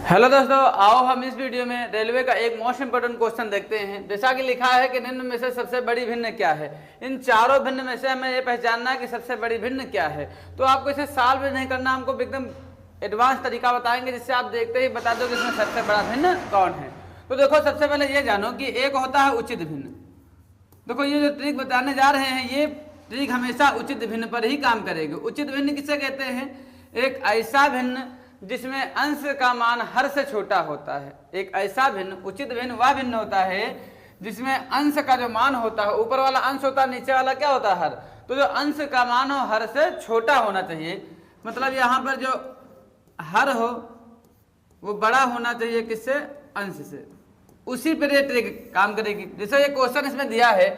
Hello दोस्तों, आओ हम इस वीडियो में रेलवे का एक मोस्ट इंपोर्टेंट क्वेश्चन देखते हैं। जैसा कि लिखा है कि निम्न में से सबसे बड़ी भिन्न क्या है। इन चारों भिन्न में से हमें ये पहचानना है कि सबसे बड़ी भिन्न क्या है। तो आपको इसे सॉल्व नहीं करना, हमको एकदम एडवांस तरीका बताएंगे जिससे आप देखते ही बता दो कि इसमें सबसे बड़ा भिन्न कौन है। तो देखो, सबसे पहले ये जानो कि एक होता है उचित भिन्न। देखो, ये जो ट्रिक बताने जा रहे हैं ये ट्रिक हमेशा उचित भिन्न पर ही काम करेगी। उचित भिन्न किसे कहते हैं? एक ऐसा भिन्न जिसमें अंश का मान हर से छोटा होता है। एक ऐसा भिन्न, उचित भिन्न वह भिन्न होता है जिसमें अंश का जो मान होता है, ऊपर वाला अंश होता है, नीचे वाला क्या होता है? हर। तो जो अंश का मान हो हर से छोटा होना चाहिए। मतलब यहाँ पर जो हर हो वो बड़ा होना चाहिए किससे? अंश से। उसी पर ये ट्रिक काम करेगी। जैसे ये क्वेश्चन इसमें दिया है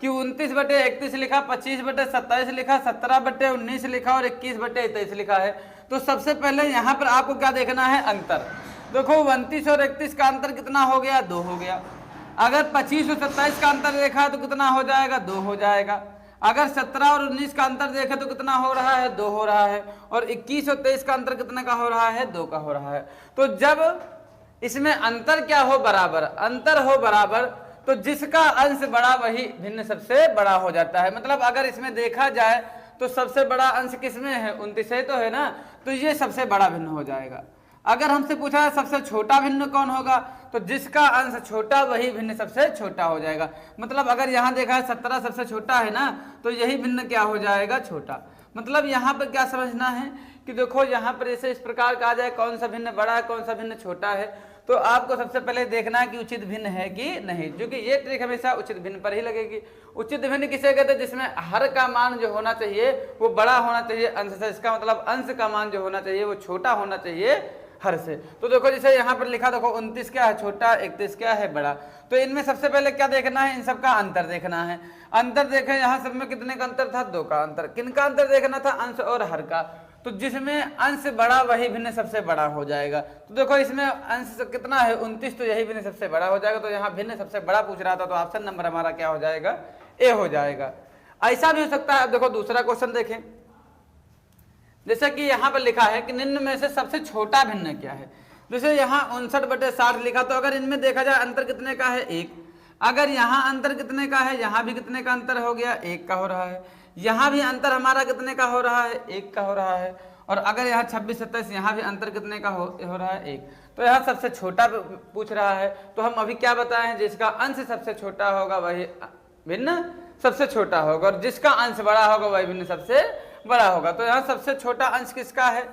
कि 29/31 लिखा, 25/27 लिखा, 17/19 लिखा और 21/23 लिखा है। तो सबसे पहले यहाँ पर आपको क्या देखना है? अंतर। देखो, 29 और 31 का अंतर कितना हो गया? 2 हो गया। अगर 25 और 27 का अंतर देखा तो कितना हो जाएगा? 2 हो जाएगा। अगर 17 और 19 का अंतर देखे तो कितना हो रहा है? 2 हो रहा है। और 21 और 23 का अंतर कितने का हो रहा है? 2 का हो रहा है। तो जब इसमें अंतर क्या हो? बराबर। अंतर हो बराबर तो जिसका अंश बड़ा वही भिन्न सबसे बड़ा हो जाता है। मतलब अगर इसमें देखा जाए तो सबसे बड़ा अंश किसमें है? 29 है तो है ना, तो ये सबसे बड़ा भिन्न हो जाएगा। अगर हमसे पूछा है सबसे छोटा भिन्न कौन होगा, तो जिसका अंश छोटा वही भिन्न सबसे छोटा हो जाएगा। मतलब अगर यहाँ देखा है 17 सबसे छोटा है ना, तो यही भिन्न क्या हो जाएगा? छोटा। मतलब यहाँ पर क्या समझना है कि देखो, यहाँ पर ऐसे इस प्रकार कहा जाए कौन सा भिन्न बड़ा है, कौन सा भिन्न छोटा है। तो आपको सबसे पहले देखना है कि उचित भिन्न है कि नहीं, क्योंकि ये ट्रिक हमेशा उचित भिन्न पर ही लगेगी। उचित भिन्न किसे कहते हैं? जिसमें हर का मान जो होना चाहिए वो बड़ा होना चाहिए अंश से। इसका मतलब अंश का मान जो होना चाहिए वो छोटा होना चाहिए हर से। तो देखो, जैसे यहाँ पर लिखा, देखो 29 क्या है? छोटा। 31 क्या है? बड़ा। तो इनमें सबसे पहले क्या देखना है? इन सब का अंतर देखना है। अंतर देखें, यहाँ सब में कितने का अंतर था? 2 का अंतर। किन का अंतर देखना था? अंश और हर का। तो जिसमें अंश बड़ा वही भिन्न सबसे बड़ा हो जाएगा। तो देखो, इसमें अंश कितना है? 29, तो यही भिन्न सबसे बड़ा हो जाएगा। तो यहाँ भिन्न सबसे बड़ा पूछ रहा था, तो ऑप्शन नंबर हमारा क्या हो जाएगा? ए हो जाएगा। ऐसा भी हो सकता है। अब देखो दूसरा क्वेश्चन देखें। जैसे कि यहाँ पर लिखा है कि निम्न में से सबसे छोटा भिन्न क्या है। जैसे यहाँ 59/60 लिखा, तो अगर इनमें देखा जाए अंतर कितने का है? 1। अगर यहाँ अंतर कितने का है? यहाँ भी कितने का अंतर हो गया? 1 का हो रहा है। यहाँ भी अंतर हमारा कितने का हो रहा है? 1 का हो रहा है। और अगर यहाँ 26-27, यहाँ भी अंतर कितने का हो रहा है? 1। तो यहाँ सबसे छोटा पूछ रहा है। तो हम अभी क्या बताएं? जिसका अंश सबसे छोटा होगा वही भिन्न सबसे छोटा होगा, और जिसका अंश बड़ा होगा वही भिन्न सबसे बड़ा होगा। तो यहाँ सबसे छोटा अंश किसका है?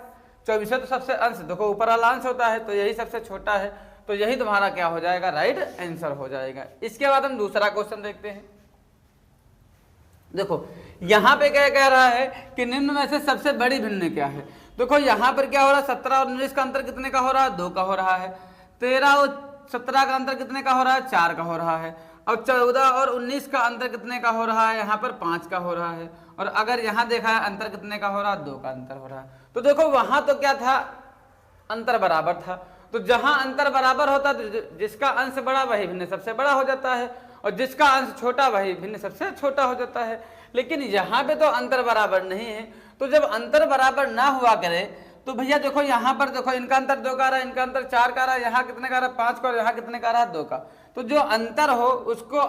24 है। तो सबसे अंश देखो ऊपर वाला अंश होता है, तो यही सबसे छोटा है। तो यही तुम्हारा क्या हो जाएगा? राइट आंसर हो जाएगा। इसके बाद हम दूसरा क्वेश्चन देखते हैं। देखो, यहाँ पे क्या कह रहा है कि निम्न में से सबसे बड़ी भिन्न क्या है। देखो, यहाँ पर क्या हो रहा है? 17 और 19 का अंतर कितने का हो रहा है? 2 का हो रहा है। 13 और 17 का अंतर कितने का हो रहा है? 4 का हो रहा है। और 14 और 19 का अंतर कितने का हो रहा है? यहाँ पर 5 का हो रहा है। और अगर यहाँ देखा है अंतर कितने का हो रहा है? 2 का अंतर हो रहा है। तो देखो, वहां तो क्या था? अंतर बराबर था। तो जहां अंतर बराबर होता है तो जिसका अंश बड़ा वही भिन्न सबसे बड़ा हो जाता है, और जिसका अंश छोटा वही भिन्न सबसे छोटा हो जाता है। लेकिन यहाँ पे तो अंतर बराबर नहीं है। तो जब अंतर बराबर ना हुआ करे तो भैया देखो, यहाँ पर देखो, इनका अंतर 2 का रहा है, इनका अंतर 4 का रहा है, यहाँ कितने का रहा है? 5 का, और यहाँ कितने का रहा है? 2 का। तो जो अंतर हो उसको,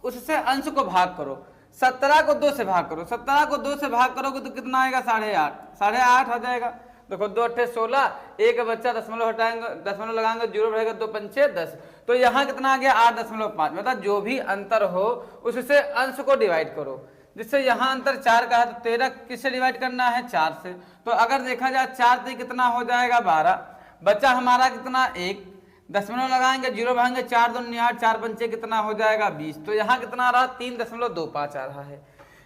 उससे अंश को भाग करो। 17 को 2 से भाग करो। 17 को 2 से भाग करोगे तो कितना आएगा? 8.5। 8.5 हो जाएगा। देखो, 2 8 16, एक बच्चा दशमलव हटाएंगे, दशमलव लगाएंगे, 0 रहेगा, 2 पंचे 10। तो यहाँ कितना आ गया? 8.5। मतलब जो भी अंतर हो उससे अंश को डिवाइड करो। जिससे यहाँ अंतर 4 का है, तो 13 किससे डिवाइड करना है? 4 से। तो अगर देखा जाए 4 से कितना हो जाएगा? 12। बच्चा हमारा कितना? 1। दशमलव लगाएंगे, 0 भाएंगे, 4 2 8, 4 पंचे कितना हो जाएगा? 20। तो यहाँ कितना आ रहा? 3.25 आ रहा है।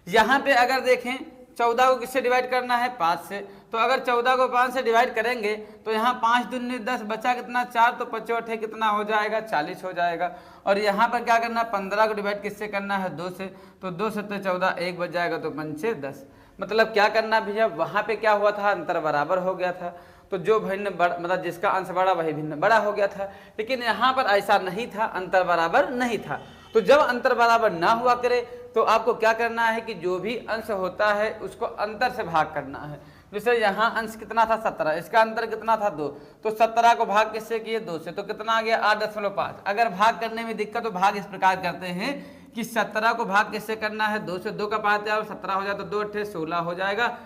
यहाँ पे अगर देखें 14 को किससे डिवाइड करना है? 5 से। तो अगर 14 को 5 से डिवाइड करेंगे तो यहाँ 5 दूनी 10, बचा कितना? 4। तो 5 8 कितना हो जाएगा? 40 हो जाएगा। और यहाँ पर क्या करना है? 15 को डिवाइड किससे करना है? 2 से। तो 2 7 14, 1 बच जाएगा, तो 5 10। मतलब क्या करना भैया? वहाँ पे क्या हुआ था? अंतर बराबर हो गया था। तो जो भिन्न मतलब जिसका अंश बड़ा वही भिन्न बड़ा हो गया था। लेकिन यहाँ पर ऐसा नहीं था, अंतर बराबर नहीं था। तो जब अंतर बराबर ना हुआ करे तो आपको क्या करना है कि जो भी अंश होता है उसको अंतर से भाग करना है। जैसे यहाँ अंश कितना था 17, इसका अंतर कितना था 2, तो 17 को भाग किससे किए 2 से, तो कितना आ गया 8.5। अगर भाग करने में दिक्कत तो भाग इस प्रकार करते हैं कि 17 को भाग किससे करना है 2 से, 2 का 5 और 17 हो जाए तो 2 8 16 हो जाएगा।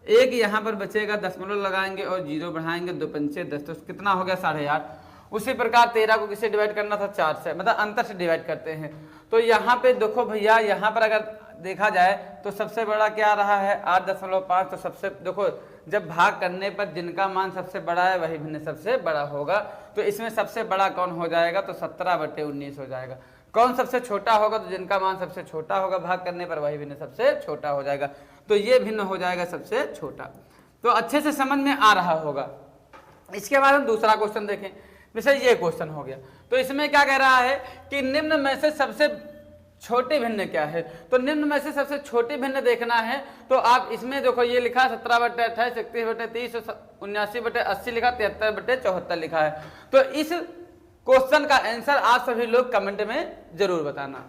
एक यहाँ पर बचेगा, दशमलव लगाएंगे और 0 बढ़ाएंगे, 2 पंचे 10, तो कितना हो गया 8.5। उसी प्रकार 13 को किससे डिवाइड करना था 4 से, मतलब अंतर से डिवाइड करते हैं। तो यहाँ पे देखो भैया, यहाँ पर अगर देखा जाए तो सबसे बड़ा क्या रहा है 8.5। तो सबसे देखो, जब भाग करने पर जिनका मान सबसे बड़ा है वही भिन्न सबसे बड़ा होगा। तो इसमें सबसे बड़ा कौन हो जाएगा, तो 17/19 हो जाएगा। कौन सबसे छोटा होगा, तो जिनका मान सबसे छोटा होगा भाग करने पर वही भिन्न सबसे छोटा हो जाएगा। तो ये भिन्न हो जाएगा सबसे छोटा। तो अच्छे से समझ में आ रहा होगा। इसके बाद हम दूसरा क्वेश्चन देखें। जैसे ये क्वेश्चन हो गया, तो इसमें क्या कह रहा है कि निम्न में से सबसे छोटी भिन्न क्या है। तो निम्न में से सबसे छोटी भिन्न देखना है तो आप इसमें देखो, ये लिखा 17/28, 31/30, 79/80 लिखा, 73/74 लिखा है। तो इस क्वेश्चन का आंसर आप सभी लोग कमेंट में जरूर बताना।